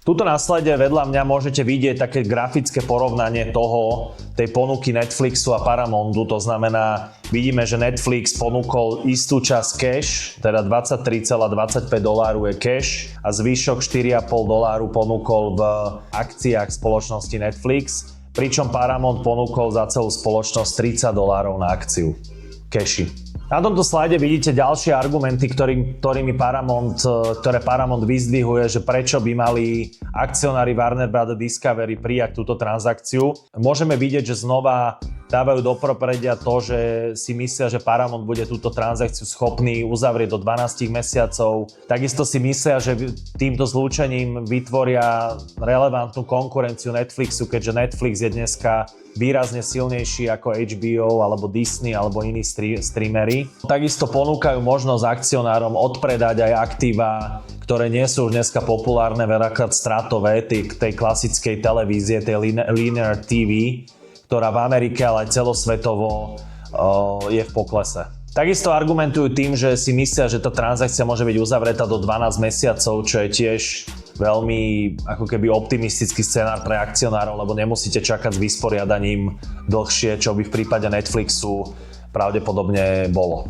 Tuto na slide vedľa mňa môžete vidieť také grafické porovnanie tej ponuky Netflixu a Paramountu. To znamená, vidíme, že Netflix ponúkol istú časť cash, teda $23,25 je cash a zvyšok $4,5 ponúkol v akciách spoločnosti Netflix, pričom Paramount ponúkol za celú spoločnosť $30 na akciu cashi. Na tomto slajde vidíte ďalšie argumenty, ktoré Paramount vyzdvihuje, že prečo by mali akcionári Warner Bros. Discovery prijať túto transakciu. Môžeme vidieť, že znova dávajú do propredia to, že si myslia, že Paramount bude túto transakciu schopný uzavrieť do 12 mesiacov. Takisto si myslia, že týmto zlúčením vytvoria relevantnú konkurenciu Netflixu, keďže Netflix je dneska výrazne silnejší ako HBO alebo Disney alebo iní streamery. Takisto ponúkajú možnosť akcionárom odpredať aj aktíva, ktoré nie sú už dneska populárne, veľakrát stratové, tej klasickej televízie, tej linear TV, ktorá v Amerike, ale aj celosvetovo je v poklese. Takisto argumentujú tým, že si myslia, že tá transakcia môže byť uzavretá do 12 mesiacov, čo je tiež veľmi ako keby optimistický scenár pre akcionárov, lebo nemusíte čakať s vysporiadaním dlhšie, čo by v prípade Netflixu pravdepodobne bolo.